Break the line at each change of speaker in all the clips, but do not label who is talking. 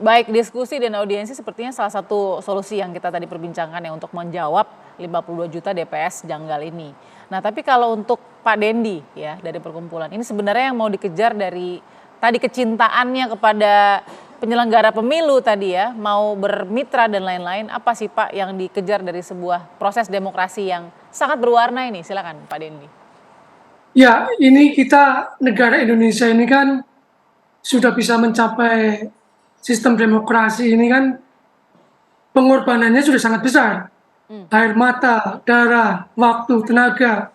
Baik diskusi dan audiensi sepertinya salah satu solusi yang kita tadi perbincangkan ya untuk menjawab 52 juta DPS janggal ini. Nah tapi kalau untuk Pak Dendi ya dari perkumpulan ini sebenarnya yang mau dikejar dari tadi kecintaannya kepada penyelenggara pemilu tadi ya, mau bermitra dan lain-lain, apa sih Pak yang dikejar dari sebuah proses demokrasi yang sangat berwarna ini? Silakan Pak Dendi.
Ya, ini kita negara Indonesia ini kan sudah bisa mencapai sistem demokrasi ini kan pengorbanannya sudah sangat besar. Air mata, darah, waktu, tenaga.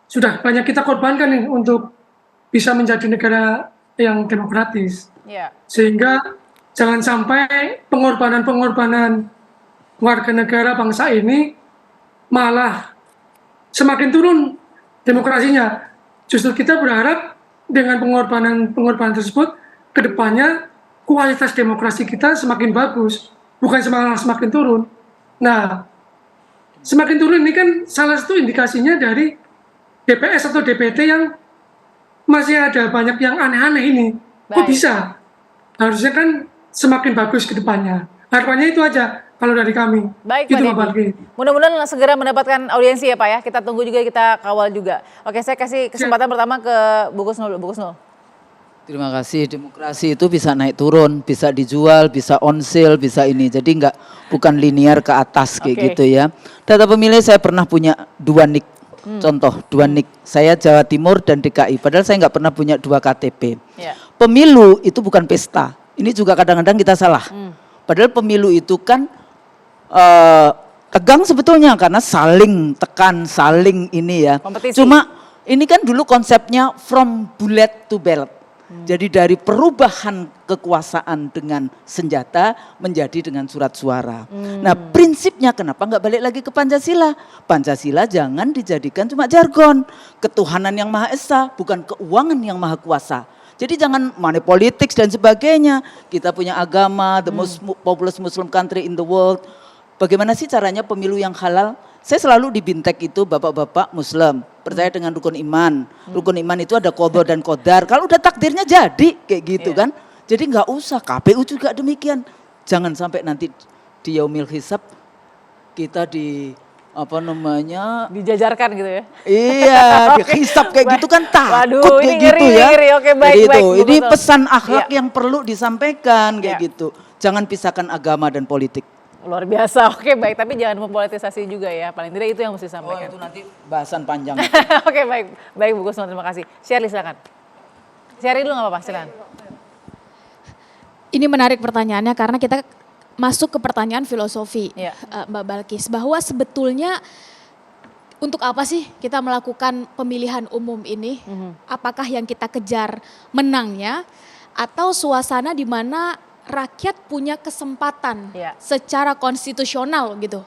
Sudah banyak kita korbankan nih untuk bisa menjadi negara yang demokratis.
Ya.
Sehingga jangan sampai pengorbanan-pengorbanan warga negara bangsa ini malah semakin turun demokrasinya. Justru kita berharap dengan pengorbanan tersebut ke depannya kualitas demokrasi kita semakin bagus, bukan semakin turun. Nah, semakin turun ini kan salah satu indikasinya dari DPS atau DPT yang masih ada banyak yang aneh-aneh ini. Kok bisa? Harusnya kan semakin bagus ke depannya. Harapannya itu aja kalau dari kami.
Baik
itu
Pak Dendi. Mudah-mudahan segera mendapatkan audiensi ya Pak ya. Kita tunggu juga, kita kawal juga. Oke, saya kasih kesempatan pertama ke Bu Gusnul. Bu Gusnul.
Terima kasih. Demokrasi itu bisa naik turun, bisa dijual, bisa on sale, bisa ini. Jadi bukan linear ke atas kayak gitu ya. Data pemilih saya pernah punya 2 NIK. Contoh 2 NIK. Saya Jawa Timur dan DKI. Padahal saya nggak pernah punya 2 KTP.
Ya.
Pemilu itu bukan pesta. Ini juga kadang-kadang kita salah. Padahal pemilu itu kan tegang sebetulnya karena saling tekan, saling ini ya.
Kompetisi.
Cuma ini kan dulu konsepnya from bullet to ballot. Jadi dari perubahan kekuasaan dengan senjata menjadi dengan surat suara. Nah prinsipnya kenapa nggak balik lagi ke Pancasila? Pancasila jangan dijadikan cuma jargon. Ketuhanan yang Maha Esa, bukan keuangan yang Maha Kuasa. Jadi jangan money politics dan sebagainya. Kita punya agama, the most populous Muslim country in the world. Bagaimana sih caranya pemilu yang halal? Saya selalu di Bintek itu bapak-bapak Muslim, percaya dengan rukun iman. Rukun iman itu ada qadha dan qadar. Kalau udah takdirnya jadi kayak gitu kan. Jadi nggak usah, KPU juga demikian. Jangan sampai nanti di yaumil hisab kita
dijajarkan gitu ya.
Iya, dihisab kayak gitu kan takut.
Waduh,
kayak
ini
gitu
ngeri,
ya.
Ngeri. Oke, baik,
jadi
baik,
itu, ini pesan akhlak yang perlu disampaikan kayak gitu. Jangan pisahkan agama dan politik.
Luar biasa, oke baik, tapi jangan mempolitisasi juga ya, paling tidak itu yang mesti disampaikan.
Itu nanti bahasan panjang.
Oke baik Bu Gusnul, terima kasih. Shirley silakan. Shirley dulu nggak apa-apa, silakan.
Ini menarik pertanyaannya karena kita masuk ke pertanyaan filosofi, Mbak Balkis, bahwa sebetulnya untuk apa sih kita melakukan pemilihan umum ini? Apakah yang kita kejar menangnya atau suasana di mana rakyat punya kesempatan secara konstitusional gitu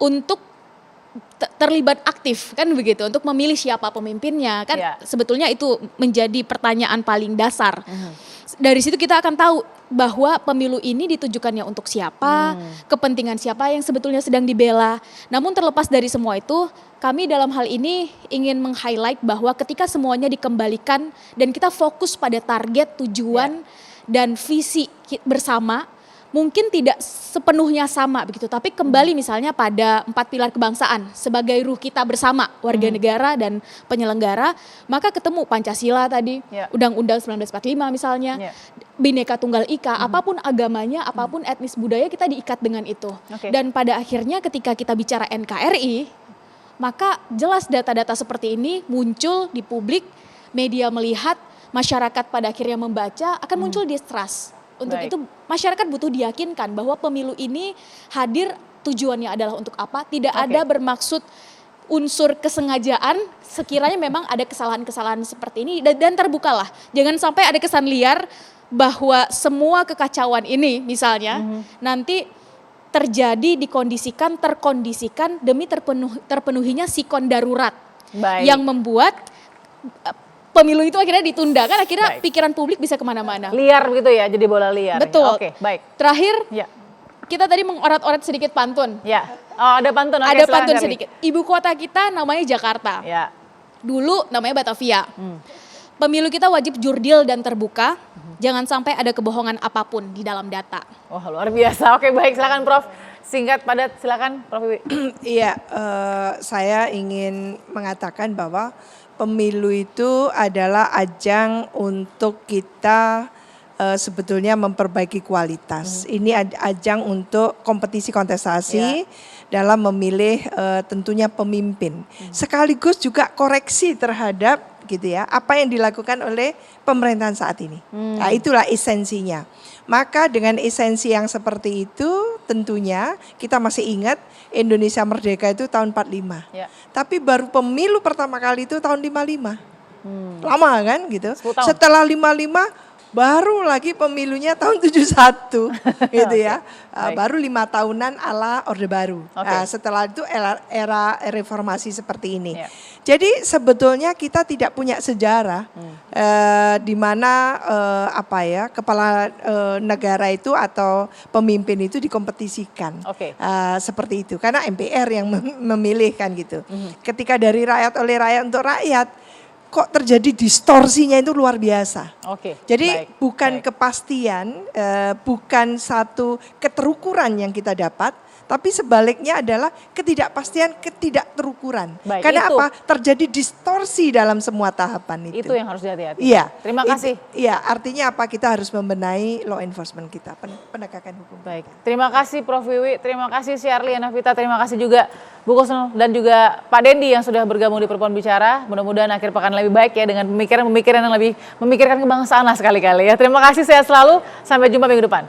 untuk terlibat aktif kan begitu, untuk memilih siapa pemimpinnya kan sebetulnya itu menjadi pertanyaan paling dasar. Dari situ kita akan tahu bahwa pemilu ini ditujukannya untuk siapa, kepentingan siapa yang sebetulnya sedang dibela. Namun terlepas dari semua itu, kami dalam hal ini ingin meng-highlight bahwa ketika semuanya dikembalikan dan kita fokus pada target, tujuan dan visi bersama, mungkin tidak sepenuhnya sama begitu, tapi kembali misalnya pada 4 pilar kebangsaan sebagai ruh kita bersama, warga negara dan penyelenggara, maka ketemu Pancasila tadi, Undang-Undang 1945 misalnya, Bhinneka Tunggal Ika, apapun agamanya, apapun etnis budaya kita diikat dengan itu. Dan pada akhirnya ketika kita bicara NKRI, maka jelas data-data seperti ini muncul di publik, media melihat, masyarakat pada akhirnya membaca, akan muncul distrust. Untuk itu masyarakat butuh diyakinkan bahwa pemilu ini hadir tujuannya adalah untuk apa, tidak ada bermaksud unsur kesengajaan sekiranya memang ada kesalahan-kesalahan seperti ini dan terbukalah. Jangan sampai ada kesan liar bahwa semua kekacauan ini misalnya nanti terjadi terkondisikan demi terpenuhinya sikon darurat yang membuat pemilu itu akhirnya ditunda kan, akhirnya pikiran publik bisa kemana-mana.
Liar begitu ya, jadi bola liar.
Betul.
Oke, baik.
Terakhir, kita tadi mengorat-orat sedikit pantun.
Oh ada pantun.
Ada pantun sedikit. Ibu kota kita namanya Jakarta.
Ya.
Dulu namanya Batavia. pemilu kita wajib jurdil dan terbuka. Jangan sampai ada kebohongan apapun di dalam data.
Wah, luar biasa. Oke, baik, silakan Prof. Singkat, padat, silakan Prof. Wiwi.
Iya, saya ingin mengatakan bahwa pemilu itu adalah ajang untuk kita sebetulnya memperbaiki kualitas. Ini ajang untuk kompetisi kontestasi dalam memilih tentunya pemimpin. Sekaligus juga koreksi terhadap gitu ya, apa yang dilakukan oleh pemerintahan saat ini. Nah, itulah esensinya. Maka dengan esensi yang seperti itu tentunya kita masih ingat Indonesia merdeka itu tahun 45.
Ya.
Tapi baru pemilu pertama kali itu tahun 55. Lama kan gitu.
10 tahun.
Setelah 55 baru lagi pemilunya tahun 71 gitu ya.
Baik.
Baru 5 tahunan ala Orde Baru.
Oke.
Setelah itu era reformasi seperti ini.
Ya.
Jadi sebetulnya kita tidak punya sejarah di mana kepala negara itu atau pemimpin itu dikompetisikan.
Oke.
Seperti itu karena MPR yang memilih kan gitu. Ketika dari rakyat oleh rakyat untuk rakyat kok terjadi distorsinya itu luar biasa.
Oke.
Jadi
baik,
bukan
baik.
kepastian, bukan satu keterukuran yang kita dapat, tapi sebaliknya adalah ketidakpastian, ketidakterukuran.
Baik,
Karena
itu.
apa? Terjadi distorsi dalam semua tahapan itu.
Itu yang harus dihati-hati.
Iya.
Terima kasih.
Iya, artinya apa? Kita harus membenahi law enforcement kita, penegakan hukum.
Baik, terima kasih Prof. Wiwi, terima kasih Syarli Anavita, terima kasih juga Bu Kusnul dan juga Pak Dendi yang sudah bergabung di Perempuan Bicara. Mudah-mudahan akhir pekan lebih baik ya dengan pemikiran-pemikiran yang lebih memikirkan kebangsaan lah sekali-kali ya. Terima kasih, sehat selalu, sampai jumpa minggu depan.